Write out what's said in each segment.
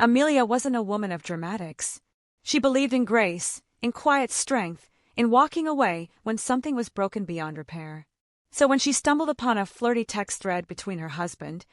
Amelia wasn't a woman of dramatics. She believed in grace, in quiet strength, in walking away when something was broken beyond repair. So when she stumbled upon a flirty text thread between her husband,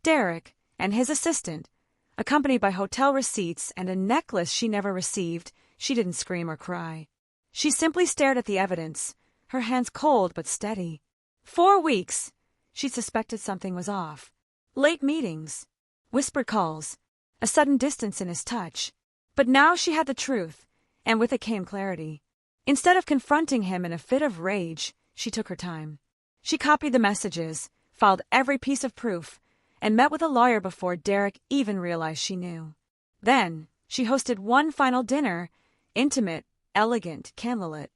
Derek, and his assistant, accompanied by hotel receipts and a necklace she never received, she didn't scream or cry. She simply stared at the evidence, her hands cold but steady. 4 weeks. She suspected something was off. Late meetings, whispered calls, a sudden distance in his touch. But now she had the truth, and with it came clarity. Instead of confronting him in a fit of rage, she took her time. She copied the messages, filed every piece of proof, and met with a lawyer before Derek even realized she knew. Then, she hosted one final dinner, intimate, elegant, candlelit.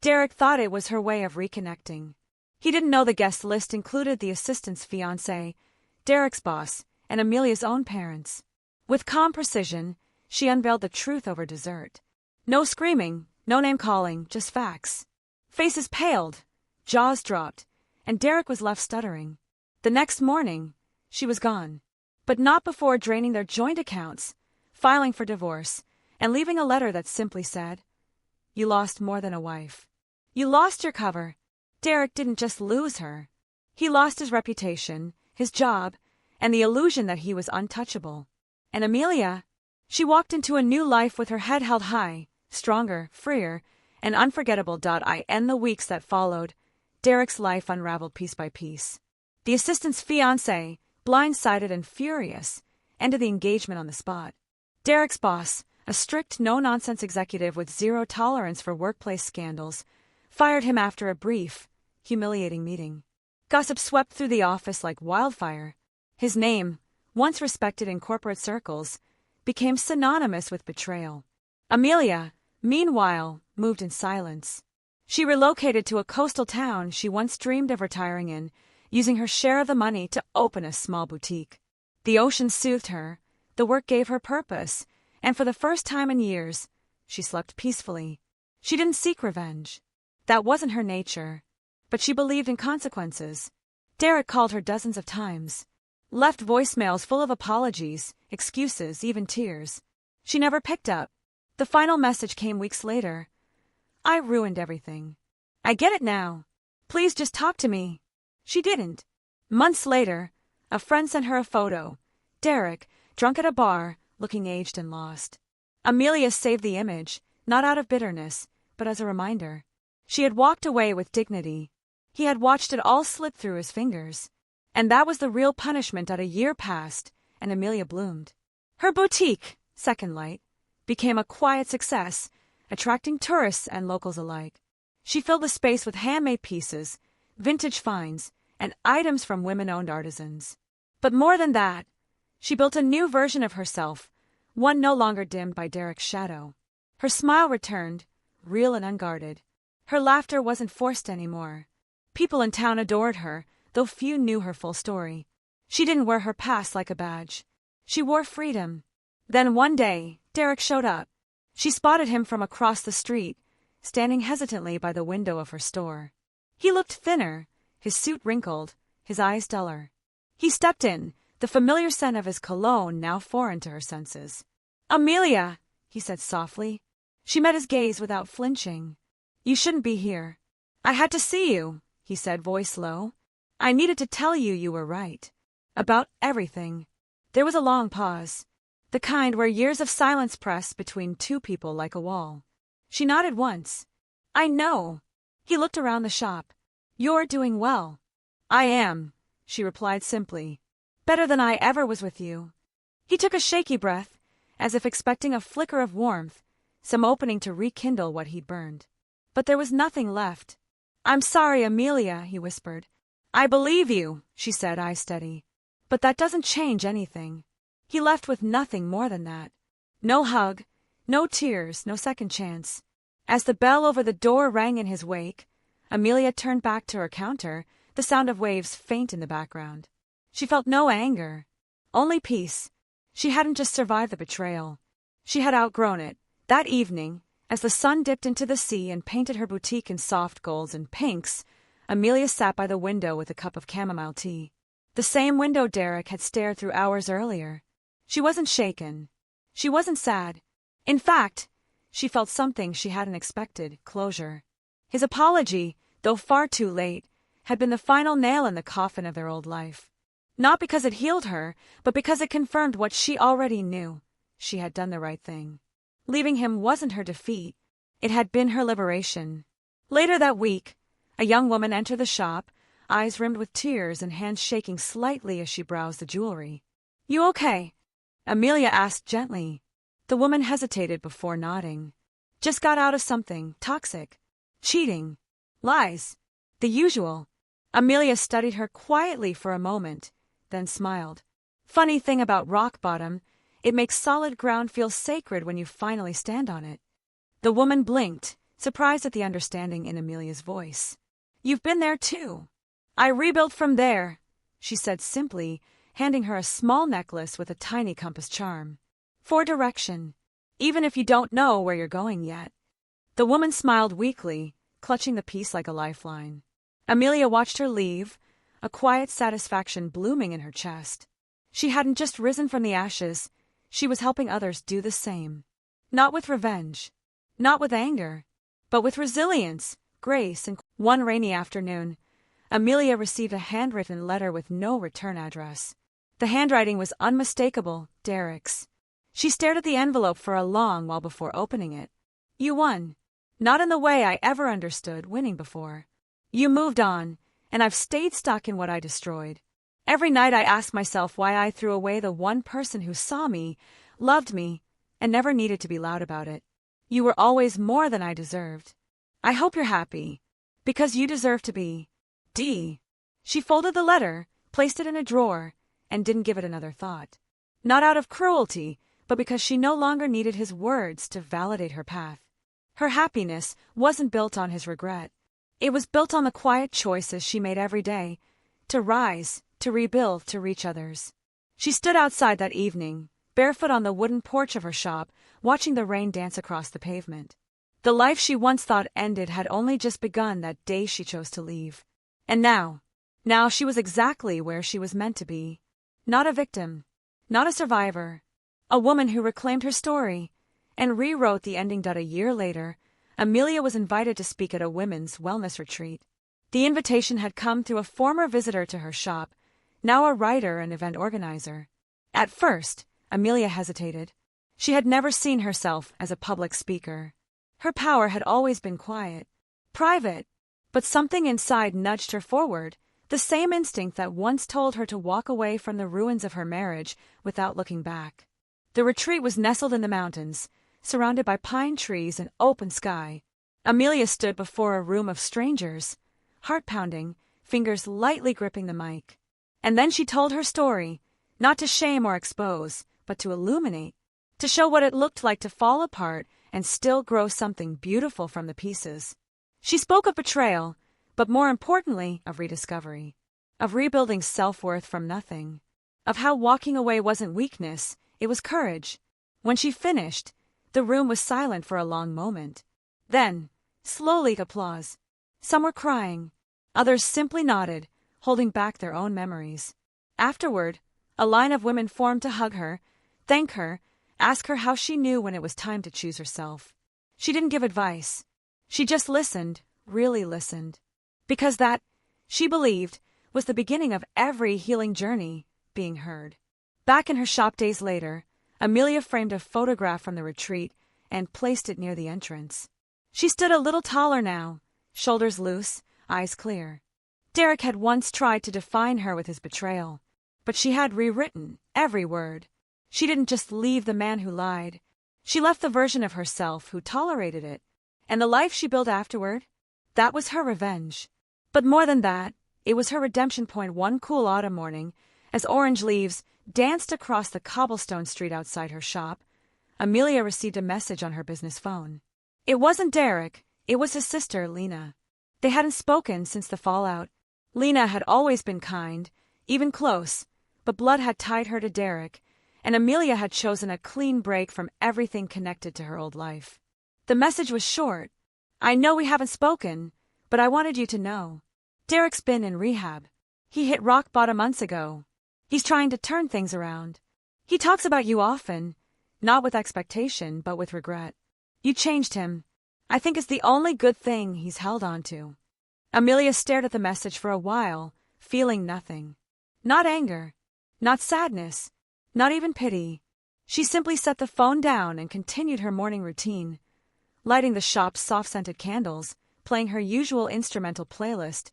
Derek thought it was her way of reconnecting. He didn't know the guest list included the assistant's fiancé, Derek's boss, and Amelia's own parents. With calm precision, she unveiled the truth over dessert. No screaming, no name-calling, just facts. Faces paled, jaws dropped, and Derek was left stuttering. The next morning, she was gone. But not before draining their joint accounts, filing for divorce, and leaving a letter that simply said, "You lost more than a wife. You lost your cover." Derek didn't just lose her. He lost his reputation, his job, and the illusion that he was untouchable. And Amelia, she walked into a new life with her head held high, stronger, freer, and unforgettable. In the weeks that followed, Derek's life unraveled piece by piece. The assistant's fiancé, blindsided and furious, ended the engagement on the spot. Derek's boss, a strict, no-nonsense executive with zero tolerance for workplace scandals, fired him after a brief, humiliating meeting. Gossip swept through the office like wildfire. His name, once respected in corporate circles, became synonymous with betrayal. Amelia, meanwhile, moved in silence. She relocated to a coastal town she once dreamed of retiring in, using her share of the money to open a small boutique. The ocean soothed her, the work gave her purpose, and for the first time in years, she slept peacefully. She didn't seek revenge. That wasn't her nature. But she believed in consequences. Derek called her dozens of times, left voicemails full of apologies, excuses, even tears. She never picked up. The final message came weeks later. "I ruined everything. I get it now. Please just talk to me." She didn't. Months later, a friend sent her a photo. Derek, drunk at a bar, looking aged and lost. Amelia saved the image, not out of bitterness, but as a reminder. She had walked away with dignity. He had watched it all slip through his fingers. And that was the real punishment. A year passed, and Amelia bloomed. Her boutique, Second Light, became a quiet success, attracting tourists and locals alike. She filled the space with handmade pieces, vintage finds, and items from women-owned artisans. But more than that, she built a new version of herself, one no longer dimmed by Derek's shadow. Her smile returned, real and unguarded. Her laughter wasn't forced anymore. People in town adored her, though few knew her full story. She didn't wear her past like a badge. She wore freedom. Then one day, Derek showed up. She spotted him from across the street, standing hesitantly by the window of her store. He looked thinner, his suit wrinkled, his eyes duller. He stepped in, the familiar scent of his cologne now foreign to her senses. "Amelia," he said softly. She met his gaze without flinching. "You shouldn't be here." "I had to see you," he said, voice low. "I needed to tell you you were right. About everything." There was a long pause, the kind where years of silence press between two people like a wall. She nodded once. "I know." He looked around the shop. "You're doing well." "I am," she replied simply. "Better than I ever was with you." He took a shaky breath, as if expecting a flicker of warmth, some opening to rekindle what he'd burned. But there was nothing left. "I'm sorry, Amelia," he whispered. "I believe you," she said, eyes steady. "But that doesn't change anything." He left with nothing more than that. No hug, no tears, no second chance. As the bell over the door rang in his wake, Amelia turned back to her counter, the sound of waves faint in the background. She felt no anger, only peace. She hadn't just survived the betrayal. She had outgrown it. That evening, as the sun dipped into the sea and painted her boutique in soft golds and pinks, Amelia sat by the window with a cup of chamomile tea. The same window Derek had stared through hours earlier. She wasn't shaken. She wasn't sad. In fact, she felt something she hadn't expected: closure. His apology, though far too late, had been the final nail in the coffin of their old life. Not because it healed her, but because it confirmed what she already knew: she had done the right thing. Leaving him wasn't her defeat. It had been her liberation. Later that week, a young woman entered the shop, eyes rimmed with tears and hands shaking slightly as she browsed the jewelry. "You okay?" Amelia asked gently. The woman hesitated before nodding. "Just got out of something toxic. Cheating. Lies. The usual." Amelia studied her quietly for a moment, then smiled. "Funny thing about rock bottom, it makes solid ground feel sacred when you finally stand on it." The woman blinked, surprised at the understanding in Amelia's voice. "You've been there too." "I rebuilt from there," she said simply, handing her a small necklace with a tiny compass charm. "For direction, even if you don't know where you're going yet." The woman smiled weakly, clutching the piece like a lifeline. Amelia watched her leave, a quiet satisfaction blooming in her chest. She hadn't just risen from the ashes, she was helping others do the same. Not with revenge, not with anger, but with resilience, grace, and one rainy afternoon, Amelia received a handwritten letter with no return address. The handwriting was unmistakable: Derek's. She stared at the envelope for a long while before opening it. "You won. Not in the way I ever understood winning before. You moved on, and I've stayed stuck in what I destroyed. Every night I ask myself why I threw away the one person who saw me, loved me, and never needed to be loud about it. You were always more than I deserved. I hope you're happy, because you deserve to be. D." She folded the letter, placed it in a drawer, and didn't give it another thought. Not out of cruelty, but because she no longer needed his words to validate her path. Her happiness wasn't built on his regret. It was built on the quiet choices she made every day: to rise, to rebuild, to reach others. She stood outside that evening, barefoot on the wooden porch of her shop, watching the rain dance across the pavement. The life she once thought ended had only just begun that day she chose to leave. And now she was exactly where she was meant to be. Not a victim, not a survivor, a woman who reclaimed her story and rewrote the ending. A year later, Amelia was invited to speak at a women's wellness retreat. The invitation had come through a former visitor to her shop, now a writer and event organizer. At first, Amelia hesitated. She had never seen herself as a public speaker. Her power had always been quiet, private, but something inside nudged her forward, the same instinct that once told her to walk away from the ruins of her marriage without looking back. The retreat was nestled in the mountains, surrounded by pine trees and open sky. Amelia stood before a room of strangers, heart pounding, fingers lightly gripping the mic. And then she told her story, not to shame or expose, but to illuminate, to show what it looked like to fall apart and still grow something beautiful from the pieces. She spoke of betrayal, but more importantly, of rediscovery, of rebuilding self-worth from nothing, of how walking away wasn't weakness, it was courage. When she finished, the room was silent for a long moment. Then, slowly, applause. Some were crying, others simply nodded, holding back their own memories. Afterward, a line of women formed to hug her, thank her, ask her how she knew when it was time to choose herself. She didn't give advice. She just listened, really listened. Because that, she believed, was the beginning of every healing journey: being heard. Back in her shop days later, Amelia framed a photograph from the retreat and placed it near the entrance. She stood a little taller now, shoulders loose, eyes clear. Derek had once tried to define her with his betrayal, but she had rewritten every word. She didn't just leave the man who lied. She left the version of herself who tolerated it. And the life she built afterward, that was her revenge. But more than that, it was her redemption point. One cool autumn morning, as orange leaves danced across the cobblestone street outside her shop, Amelia received a message on her business phone. It wasn't Derek, it was his sister, Lena. They hadn't spoken since the fallout. Lena had always been kind, even close, but blood had tied her to Derek, and Amelia had chosen a clean break from everything connected to her old life. The message was short. "I know we haven't spoken, but I wanted you to know. Derek's been in rehab. He hit rock bottom months ago. He's trying to turn things around. He talks about you often. Not with expectation, but with regret. You changed him. I think it's the only good thing he's held on to. Amelia stared at the message for a while, feeling nothing. Not anger, not sadness, not even pity. She simply set the phone down and continued her morning routine, lighting the shop's soft-scented candles, playing her usual instrumental playlist,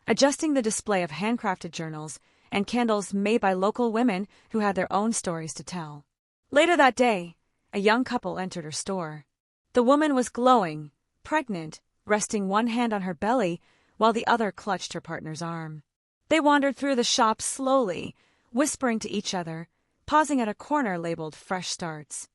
adjusting the display of handcrafted journals and candles made by local women who had their own stories to tell. Later that day, a young couple entered her store. The woman was glowing, pregnant, resting one hand on her belly while the other clutched her partner's arm. They wandered through the shop slowly, whispering to each other, pausing at a corner labeled Fresh Starts.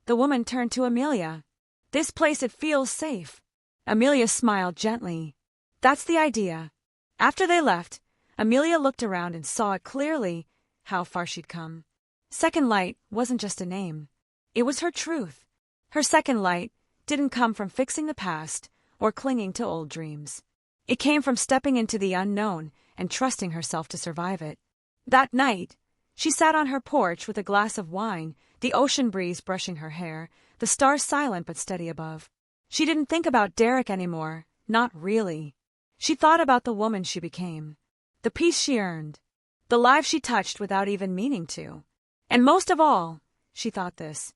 The woman turned to Amelia. "This place, it feels safe." Amelia smiled gently. "That's the idea." After they left, Amelia looked around and saw it clearly how far she'd come. Second Light wasn't just a name. It was her truth. Her second light didn't come from fixing the past or clinging to old dreams. It came from stepping into the unknown and trusting herself to survive it. That night, she sat on her porch with a glass of wine, the ocean breeze brushing her hair, the stars silent but steady above. She didn't think about Derek anymore, not really. She thought about the woman she became, the peace she earned, the lives she touched without even meaning to. And most of all, she thought this,